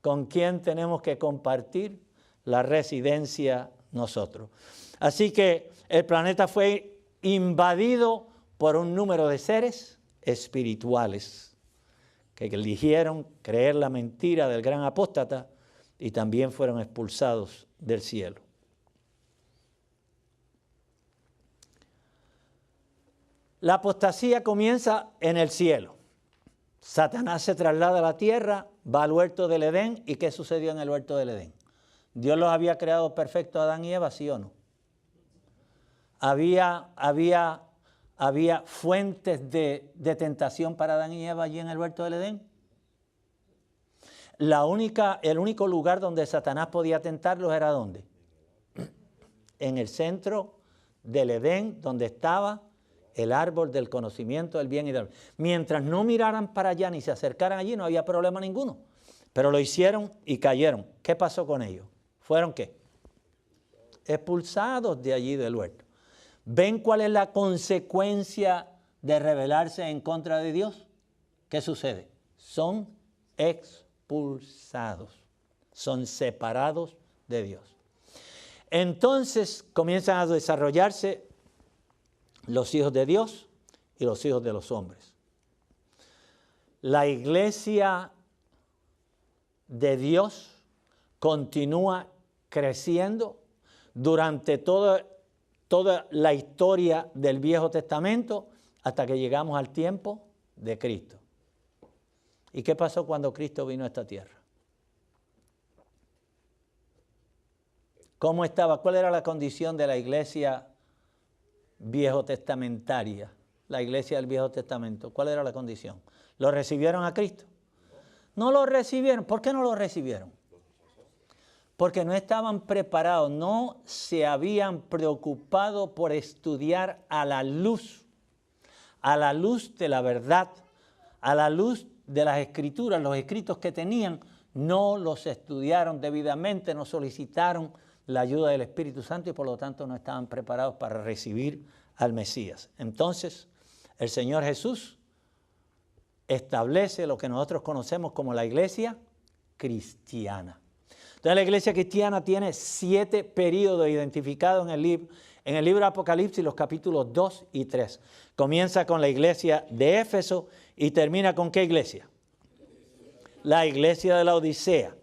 ¿con quién tenemos que compartir la residencia nosotros? Así que el planeta fue invadido por un número de seres espirituales que eligieron creer la mentira del gran apóstata y también fueron expulsados del cielo. La apostasía comienza en el cielo. Satanás se traslada a la tierra, va al huerto del Edén. ¿Y qué sucedió en el huerto del Edén? ¿Dios los había creado perfectos a Adán y Eva, sí o no? Había fuentes de tentación para Adán y Eva allí en el huerto del Edén. El único lugar donde Satanás podía tentarlos era ¿dónde? En el centro del Edén, donde estaba el árbol del conocimiento del bien y del mal. Mientras no miraran para allá ni se acercaran allí, no había problema ninguno. Pero lo hicieron y cayeron. ¿Qué pasó con ellos? ¿Fueron qué? Expulsados de allí del huerto. ¿Ven cuál es la consecuencia de rebelarse en contra de Dios? ¿Qué sucede? Son expulsados. Son separados de Dios. Entonces comienzan a desarrollarse los hijos de Dios y los hijos de los hombres. La iglesia de Dios continúa creciendo durante toda la historia del Viejo Testamento hasta que llegamos al tiempo de Cristo. ¿Y qué pasó cuando Cristo vino a esta tierra? ¿Cómo estaba? ¿Cuál era la condición de la iglesia viejo testamentaria? La iglesia del Viejo Testamento. ¿Cuál era la condición? ¿Lo recibieron a Cristo? No lo recibieron. ¿Por qué no lo recibieron? Porque no estaban preparados, no se habían preocupado por estudiar a la luz de la verdad, a la luz de las escrituras, los escritos que tenían, no los estudiaron debidamente, no solicitaron la ayuda del Espíritu Santo y por lo tanto no estaban preparados para recibir al Mesías. Entonces, el Señor Jesús establece lo que nosotros conocemos como la iglesia cristiana. Entonces, la iglesia cristiana tiene 7 períodos identificados en el libro de Apocalipsis, los capítulos 2 y 3. Comienza con la iglesia de Éfeso y termina con ¿qué iglesia? La iglesia de la Odisea.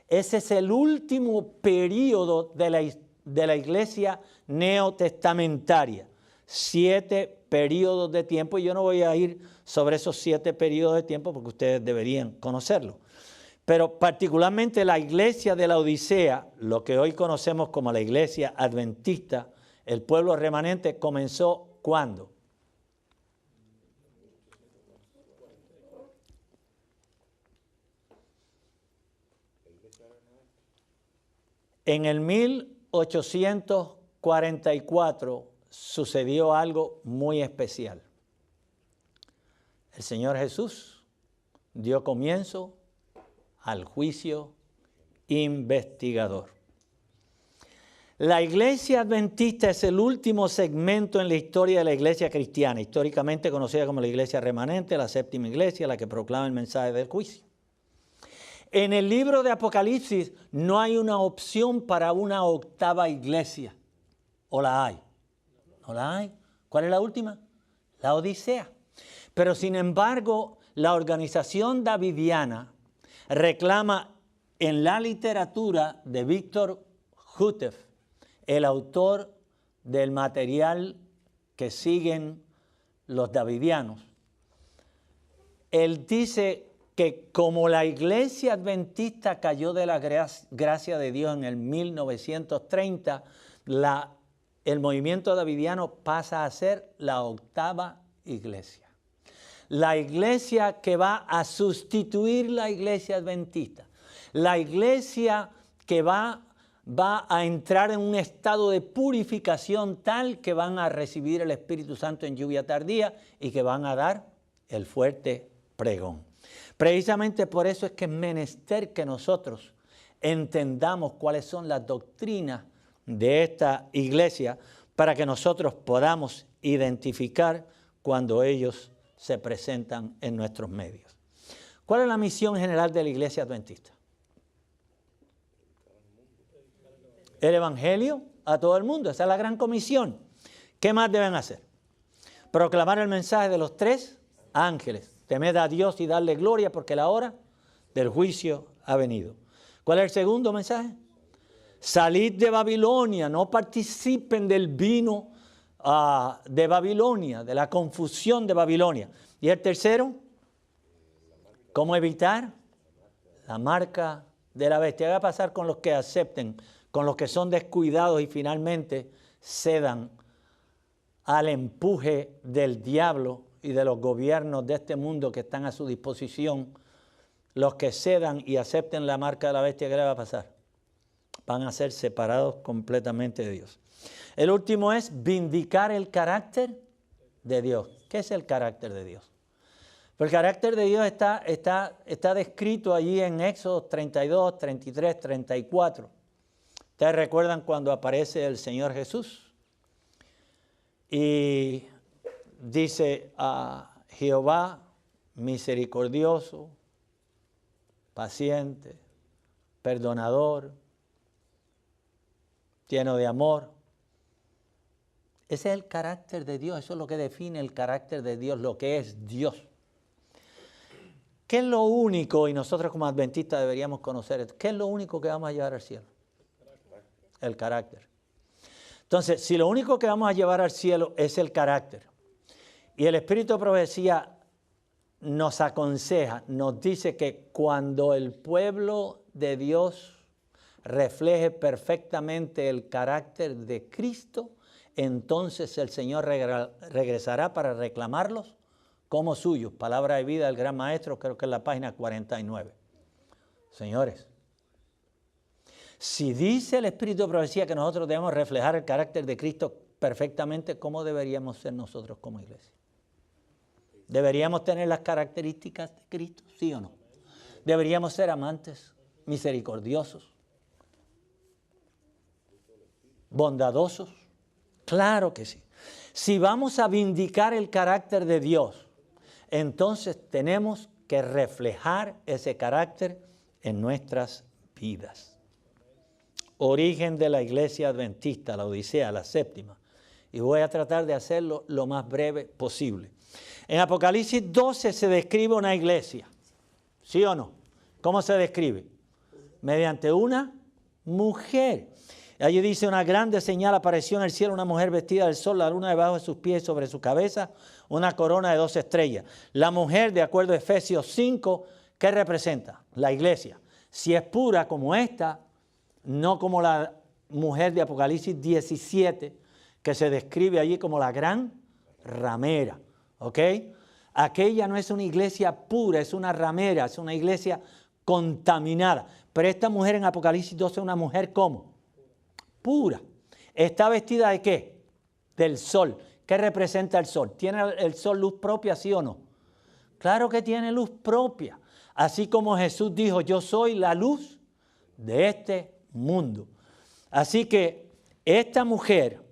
Ese es el último período de la iglesia neotestamentaria. 7 períodos de tiempo, y yo no voy a ir sobre esos 7 períodos de tiempo porque ustedes deberían conocerlo. Pero particularmente la iglesia de la Odisea, lo que hoy conocemos como la iglesia adventista, el pueblo remanente, comenzó ¿cuándo? En el 1844 sucedió algo muy especial. El Señor Jesús dio comienzo al juicio investigador. La iglesia adventista es el último segmento en la historia de la iglesia cristiana, históricamente conocida como la iglesia remanente, la séptima iglesia, la que proclama el mensaje del juicio. En el libro de Apocalipsis no hay una opción para una octava iglesia, o la hay. No la hay. ¿Cuál es la última? La Odisea. Pero sin embargo, la organización davidiana reclama en la literatura de Víctor Hutef, el autor del material que siguen los davidianos. Él dice que como la iglesia adventista cayó de la gracia de Dios en el 1930, el movimiento davidiano pasa a ser la octava iglesia. La iglesia que va a sustituir la iglesia adventista. La iglesia que va a entrar en un estado de purificación tal que van a recibir el Espíritu Santo en lluvia tardía y que van a dar el fuerte pregón. Precisamente por eso es que es menester que nosotros entendamos cuáles son las doctrinas de esta iglesia para que nosotros podamos identificar cuando ellos se presentan en nuestros medios. ¿Cuál es la misión general de la iglesia adventista? El evangelio a todo el mundo. Esa es la gran comisión. ¿Qué más deben hacer? Proclamar el mensaje de los 3 ángeles. Temed a Dios y darle gloria porque la hora del juicio ha venido. ¿Cuál es el segundo mensaje? Salid de Babilonia, no participen del vino de Babilonia, de la confusión de Babilonia. Y el tercero, ¿cómo evitar la marca de la bestia? ¿Qué va a pasar con los que acepten, con los que son descuidados y finalmente cedan al empuje del diablo y de los gobiernos de este mundo que están a su disposición? Los que cedan y acepten la marca de la bestia, ¿qué le va a pasar? Van a ser separados completamente de Dios. El último es vindicar el carácter de Dios. ¿Qué es el carácter de Dios? Pues el carácter de Dios está descrito allí en Éxodo 32, 33, 34. Ustedes recuerdan cuando aparece el Señor Jesús y dice a Jehová misericordioso, paciente, perdonador, lleno de amor. Ese es el carácter de Dios, eso es lo que define el carácter de Dios, lo que es Dios. ¿Qué es lo único, y nosotros como adventistas deberíamos conocer, qué es lo único que vamos a llevar al cielo? El carácter. Entonces, si lo único que vamos a llevar al cielo es el carácter, y el Espíritu de Profecía nos aconseja, nos dice que cuando el pueblo de Dios refleje perfectamente el carácter de Cristo, entonces el Señor regresará para reclamarlos como suyos. Palabra de vida del gran maestro, creo que es la página 49. Señores, si dice el Espíritu de Profecía que nosotros debemos reflejar el carácter de Cristo perfectamente, ¿cómo deberíamos ser nosotros como iglesia? ¿Deberíamos tener las características de Cristo? ¿Sí o no? ¿Deberíamos ser amantes, misericordiosos, bondadosos? Claro que sí. Si vamos a vindicar el carácter de Dios, entonces tenemos que reflejar ese carácter en nuestras vidas. Origen de la iglesia adventista, la Odisea, la séptima. Y voy a tratar de hacerlo lo más breve posible. En Apocalipsis 12 se describe una iglesia. ¿Sí o no? ¿Cómo se describe? Mediante una mujer. Allí dice: una grande señal apareció en el cielo, una mujer vestida del sol, la luna debajo de sus pies, sobre su cabeza una corona de 2 estrellas. La mujer, de acuerdo a Efesios 5, ¿qué representa? La iglesia. Si es pura como esta, no como la mujer de Apocalipsis 17, que se describe allí como la gran ramera. ¿Ok? Aquella no es una iglesia pura, es una ramera, es una iglesia contaminada. Pero esta mujer en Apocalipsis 12 es una mujer ¿cómo? Pura. ¿Está vestida de qué? Del sol. ¿Qué representa el sol? ¿Tiene el sol luz propia, sí o no? Claro que tiene luz propia. Así como Jesús dijo: yo soy la luz de este mundo. Así que esta mujer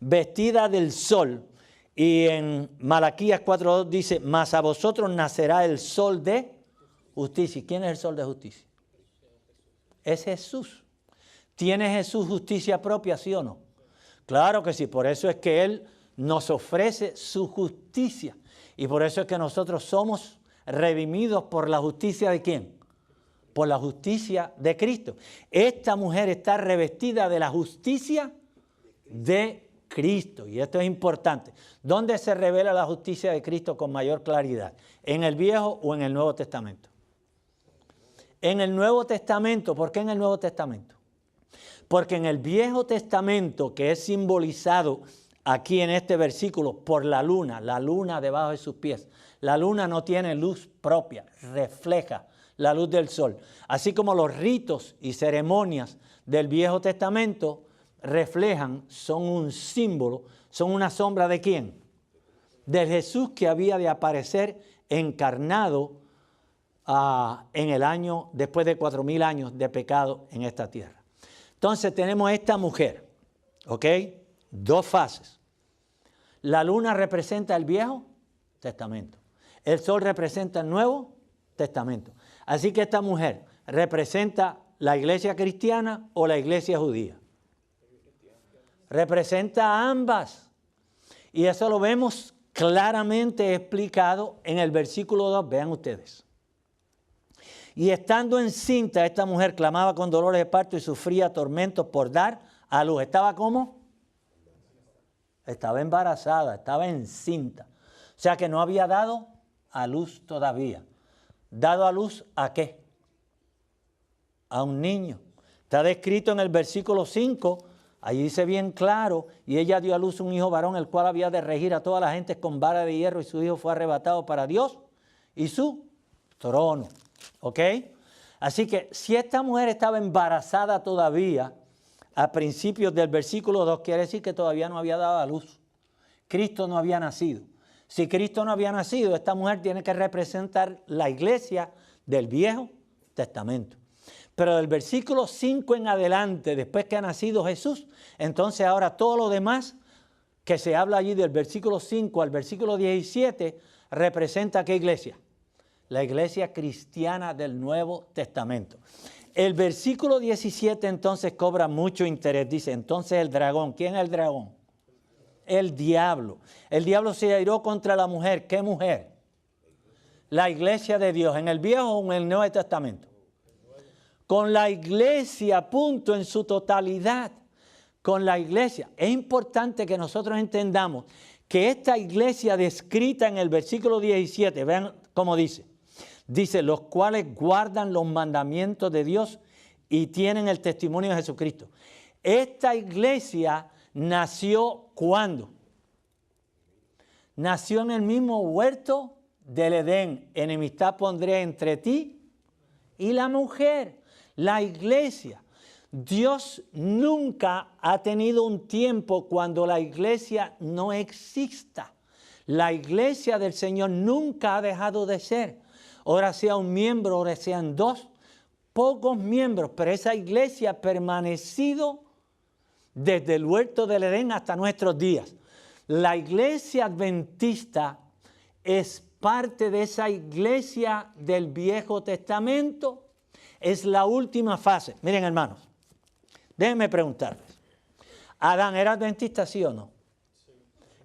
vestida del sol, y en Malaquías 4:2 dice: mas a vosotros nacerá el sol de justicia. ¿Quién es el sol de justicia? Es Jesús. ¿Tiene Jesús justicia propia, sí o no? Claro que sí, por eso es que Él nos ofrece su justicia. Y por eso es que nosotros somos redimidos por la justicia ¿de quién? Por la justicia de Cristo. Esta mujer está revestida de la justicia de Cristo. Y esto es importante. ¿Dónde se revela la justicia de Cristo con mayor claridad? ¿En el Viejo o en el Nuevo Testamento? En el Nuevo Testamento. ¿Por qué en el Nuevo Testamento? Porque en el Viejo Testamento, que es simbolizado aquí en este versículo por la luna debajo de sus pies. La luna no tiene luz propia, refleja la luz del sol. Así como los ritos y ceremonias del Viejo Testamento reflejan, son un símbolo, son una sombra ¿de quién? Del Jesús que había de aparecer encarnado en el año, después de 4,000 años de pecado en esta tierra. Entonces tenemos esta mujer, ¿ok? Dos fases. La luna representa el Viejo Testamento. El sol representa el Nuevo Testamento. Así que esta mujer representa la iglesia cristiana o la iglesia judía. Representa a ambas. Y eso lo vemos claramente explicado en el versículo 2. Vean ustedes. Y estando encinta, esta mujer clamaba con dolores de parto y sufría tormentos por dar a luz. ¿Estaba cómo? Estaba embarazada, estaba encinta. O sea que no había dado a luz todavía. ¿Dado a luz a qué? A un niño. Está descrito en el versículo 5, allí dice bien claro, y ella dio a luz un hijo varón, el cual había de regir a toda la gente con vara de hierro, y su hijo fue arrebatado para Dios y su trono. ¿Ok? Así que si esta mujer estaba embarazada todavía, a principios del versículo 2, quiere decir que todavía no había dado a luz. Cristo no había nacido. Si Cristo no había nacido, esta mujer tiene que representar la iglesia del Viejo Testamento. Pero del versículo 5 en adelante, después que ha nacido Jesús, entonces ahora todo lo demás que se habla allí del versículo 5 al versículo 17, representa ¿qué iglesia? La iglesia cristiana del Nuevo Testamento. El versículo 17 entonces cobra mucho interés. Dice, entonces el dragón. ¿Quién es el dragón? El diablo. El diablo se airó contra la mujer. ¿Qué mujer? La iglesia de Dios. ¿En el Viejo o en el Nuevo Testamento? Con la iglesia, punto, en su totalidad. Con la iglesia. Es importante que nosotros entendamos que esta iglesia descrita en el versículo 17, vean cómo dice. Dice, los cuales guardan los mandamientos de Dios y tienen el testimonio de Jesucristo. Esta iglesia nació ¿cuándo? Nació en el mismo huerto del Edén. Enemistad pondré entre ti y la mujer. La iglesia. Dios nunca ha tenido un tiempo cuando la iglesia no exista. La iglesia del Señor nunca ha dejado de ser. Ahora sea un miembro, ahora sean dos, pocos miembros, pero esa iglesia ha permanecido desde el huerto del Edén hasta nuestros días. La iglesia adventista es parte de esa iglesia del Viejo Testamento, es la última fase. Miren, hermanos, déjenme preguntarles, ¿Adán era adventista, sí o no?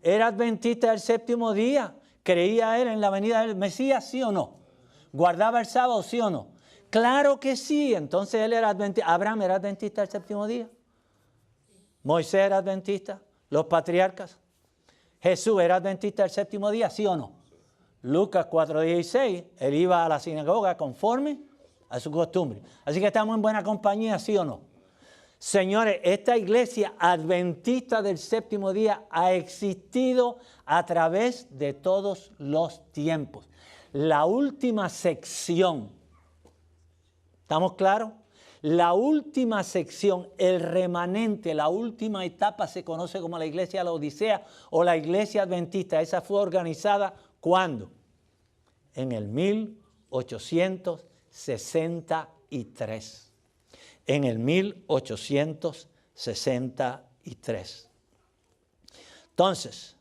¿Era adventista el séptimo día? ¿Creía él en la venida del Mesías, sí o no? ¿Guardaba el sábado, sí o no? Claro que sí. Entonces él era adventista. ¿Abraham era adventista el séptimo día? ¿Moisés era adventista? ¿Los patriarcas? ¿Jesús era adventista el séptimo día, sí o no? Lucas 4:16, él iba a la sinagoga conforme a su costumbre. Así que estamos en buena compañía, sí o no. Señores, esta iglesia adventista del séptimo día ha existido a través de todos los tiempos. La última sección, ¿estamos claros? La última sección, el remanente, la última etapa se conoce como la iglesia de la Odisea o la iglesia adventista. Esa fue organizada, ¿cuándo? En el 1863. En el 1863. Entonces,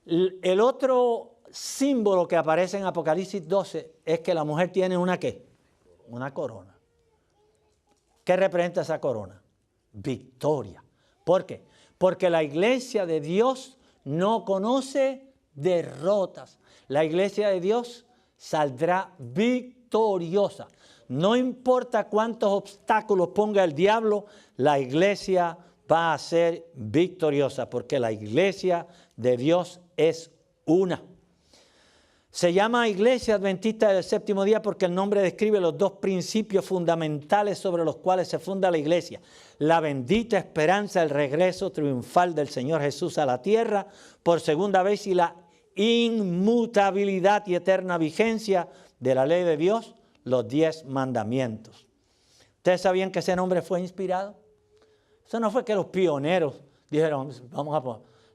el otro símbolo que aparece en Apocalipsis 12 es que la mujer tiene una ¿qué? Una corona. ¿Qué representa esa corona? Victoria. ¿Por qué? Porque la iglesia de Dios no conoce derrotas. La iglesia de Dios saldrá victoriosa. No importa cuántos obstáculos ponga el diablo, la iglesia va a ser victoriosa, porque la iglesia de Dios es una. Se llama Iglesia Adventista del Séptimo Día porque el nombre describe los dos principios fundamentales sobre los cuales se funda la iglesia. La bendita esperanza del regreso triunfal del Señor Jesús a la tierra por segunda vez y la inmutabilidad y eterna vigencia de la ley de Dios, los 10 mandamientos. ¿Ustedes sabían que ese nombre fue inspirado? Eso no fue que los pioneros dijeron,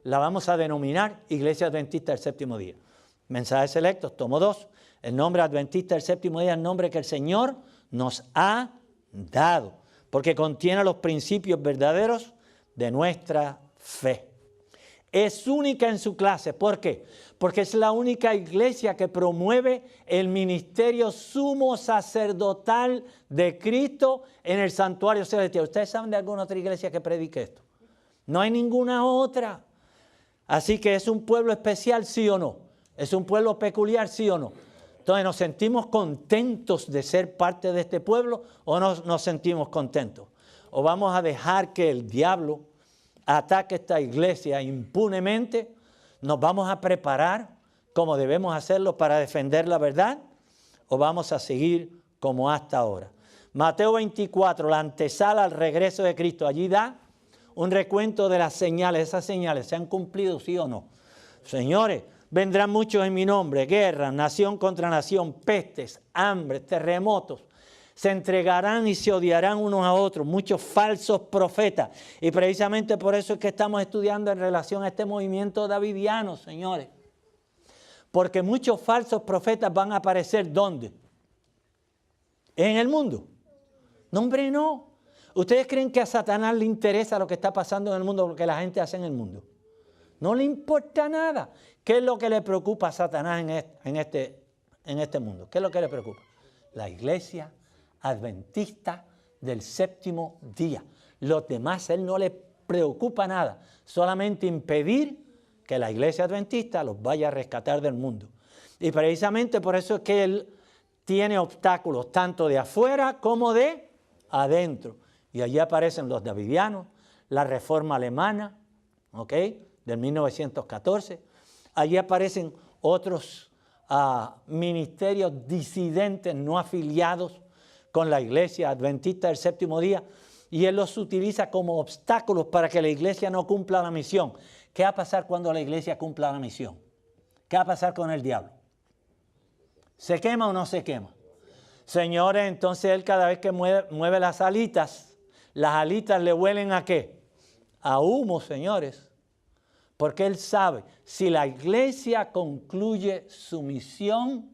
la vamos a denominar Iglesia Adventista del Séptimo Día. Mensajes selectos, tomo 2. El nombre Adventista del Séptimo Día es el nombre que el Señor nos ha dado, porque contiene los principios verdaderos de nuestra fe. Es única en su clase. ¿Por qué? Porque es la única iglesia que promueve el ministerio sumo sacerdotal de Cristo en el santuario celestial. ¿Ustedes saben de alguna otra iglesia que predique esto? No hay ninguna otra. Así que es un pueblo especial, ¿sí o no? ¿Es un pueblo peculiar, sí o no? Entonces, ¿nos sentimos contentos de ser parte de este pueblo o no nos sentimos contentos? ¿O vamos a dejar que el diablo ataque esta iglesia impunemente? ¿Nos vamos a preparar como debemos hacerlo para defender la verdad? ¿O vamos a seguir como hasta ahora? Mateo 24, la antesala al regreso de Cristo. Allí da un recuento de las señales. ¿Esas señales se han cumplido, sí o no? Señores, vendrán muchos en mi nombre, guerra, nación contra nación, pestes, hambre, terremotos. Se entregarán y se odiarán unos a otros, muchos falsos profetas. Y precisamente por eso es que estamos estudiando en relación a este movimiento davidiano, señores. Porque muchos falsos profetas van a aparecer, ¿dónde? En el mundo. No, hombre, no. ¿Ustedes creen que a Satanás le interesa lo que está pasando en el mundo, lo que la gente hace en el mundo? No le importa nada. ¿Qué es lo que le preocupa a Satanás en este mundo? ¿Qué es lo que le preocupa? La iglesia adventista del séptimo día. Los demás a él no le preocupa nada. Solamente impedir que la iglesia adventista los vaya a rescatar del mundo. Y precisamente por eso es que él tiene obstáculos tanto de afuera como de adentro. Y allí aparecen los davidianos, la reforma alemana, ¿ok?, del 1914. Allí aparecen otros ministerios disidentes no afiliados con la iglesia adventista del séptimo día, y él los utiliza como obstáculos para que la iglesia no cumpla la misión. ¿Qué va a pasar cuando la iglesia cumpla la misión? ¿Qué va a pasar con el diablo? ¿Se quema o no se quema? Señores, entonces él cada vez que mueve las alitas le huelen ¿a qué? A humo, señores. Porque él sabe, si la iglesia concluye su misión,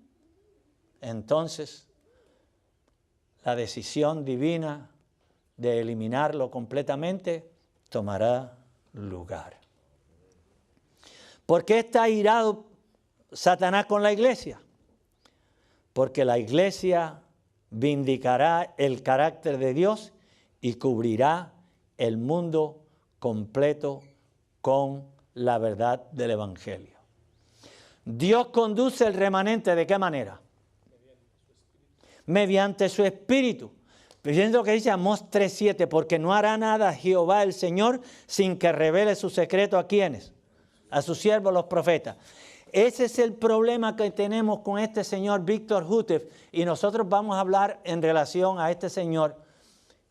entonces la decisión divina de eliminarlo completamente tomará lugar. ¿Por qué está airado Satanás con la iglesia? Porque la iglesia vindicará el carácter de Dios y cubrirá el mundo completo con la verdad del evangelio. Dios conduce el remanente, ¿de qué manera? Mediante su espíritu. Fíjense lo que dice Amós 3:7, porque no hará nada Jehová el Señor sin que revele su secreto ¿a quiénes? A sus siervos los profetas. Ese es el problema que tenemos con este señor Víctor Houteff, y nosotros vamos a hablar en relación a este señor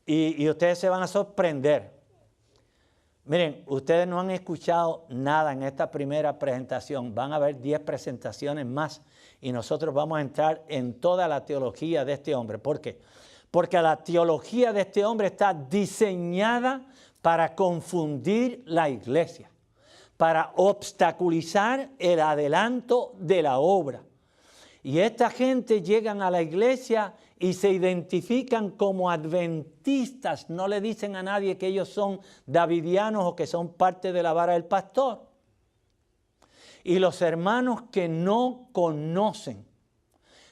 y ustedes se van a sorprender. Miren, ustedes no han escuchado nada en esta primera presentación. Van a haber 10 presentaciones más y nosotros vamos a entrar en toda la teología de este hombre. ¿Por qué? Porque la teología de este hombre está diseñada para confundir la iglesia, para obstaculizar el adelanto de la obra. Y esta gente llegan a la iglesia y se identifican como adventistas. No le dicen a nadie que ellos son davidianos o que son parte de la vara del pastor. Y los hermanos que no conocen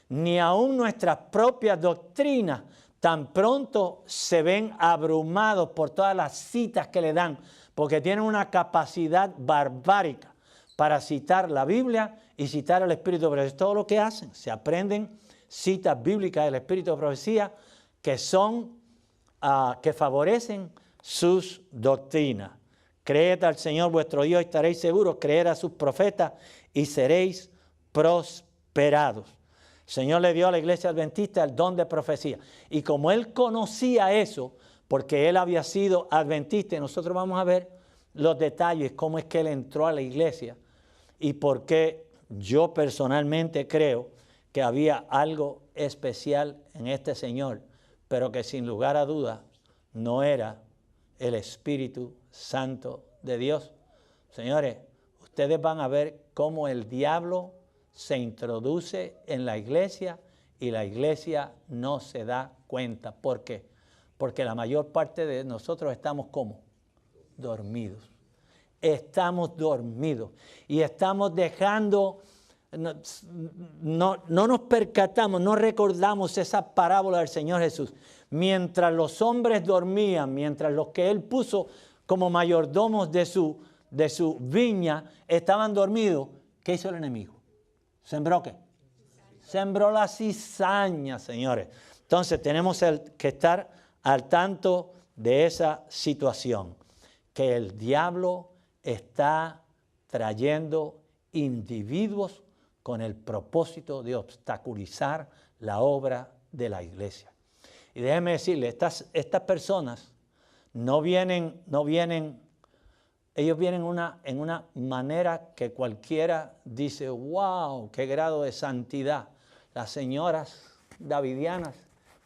ni aún nuestras propias doctrinas, tan pronto se ven abrumados por todas las citas que le dan porque tienen una capacidad barbárica para citar la Biblia y citar el Espíritu de Profecía. Es todo lo que hacen. Se aprenden citas bíblicas del Espíritu de Profecía que son, que favorecen sus doctrinas. Creed al Señor vuestro Dios y estaréis seguros. Creed a sus profetas y seréis prosperados. El Señor le dio a la iglesia adventista el don de profecía. Y como Él conocía eso, porque Él había sido adventista, y nosotros vamos a ver los detalles, cómo es que Él entró a la iglesia y por qué yo personalmente creo que había algo especial en este Señor, pero que sin lugar a dudas no era el Espíritu Santo de Dios. Señores, ustedes van a ver cómo el diablo se introduce en la iglesia y la iglesia no se da cuenta. ¿Por qué? Porque la mayor parte de nosotros estamos como dormidos. Estamos dormidos y estamos dejando, no nos percatamos, no recordamos esa parábola del Señor Jesús. Mientras los hombres dormían, mientras los que Él puso como mayordomos de su viña estaban dormidos, ¿qué hizo el enemigo? ¿Sembró qué? Sembró la cizaña, señores. Entonces tenemos que estar al tanto de esa situación, que el diablo está trayendo individuos con el propósito de obstaculizar la obra de la iglesia. Y déjeme decirle, estas personas no vienen, ellos vienen en una manera que cualquiera dice, wow, qué grado de santidad. Las señoras davidianas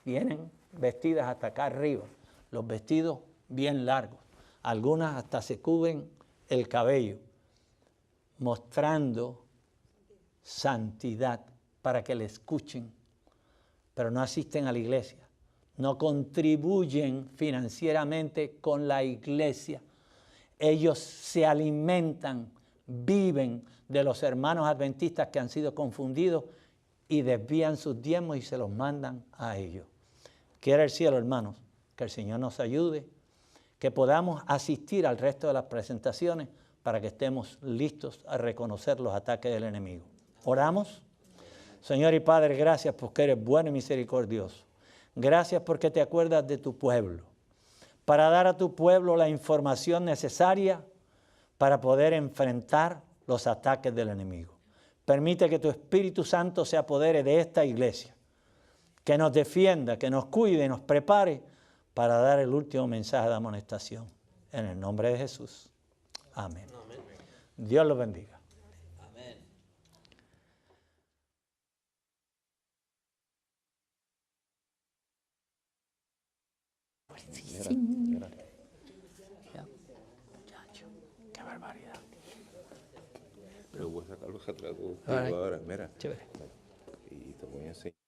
vienen vestidas hasta acá arriba, los vestidos bien largos. Algunas hasta se cubren el cabello, mostrando santidad para que le escuchen, pero no asisten a la iglesia, no contribuyen financieramente con la iglesia. Ellos se alimentan, viven de los hermanos adventistas que han sido confundidos y desvían sus diezmos y se los mandan a ellos. Quiera el cielo, hermanos, que el Señor nos ayude, que podamos asistir al resto de las presentaciones para que estemos listos a reconocer los ataques del enemigo. ¿Oramos? Señor y Padre, gracias porque eres bueno y misericordioso. Gracias porque te acuerdas de tu pueblo, para dar a tu pueblo la información necesaria para poder enfrentar los ataques del enemigo. Permite que tu Espíritu Santo se apodere de esta iglesia, que nos defienda, que nos cuide y nos prepare para dar el último mensaje de amonestación. En el nombre de Jesús. Amén. Amén. Dios los bendiga. Amén. Muchacho, qué barbaridad. Pero voy a sacar los atrás contigo ahora, mira. Chévere. Y te voy a enseñar.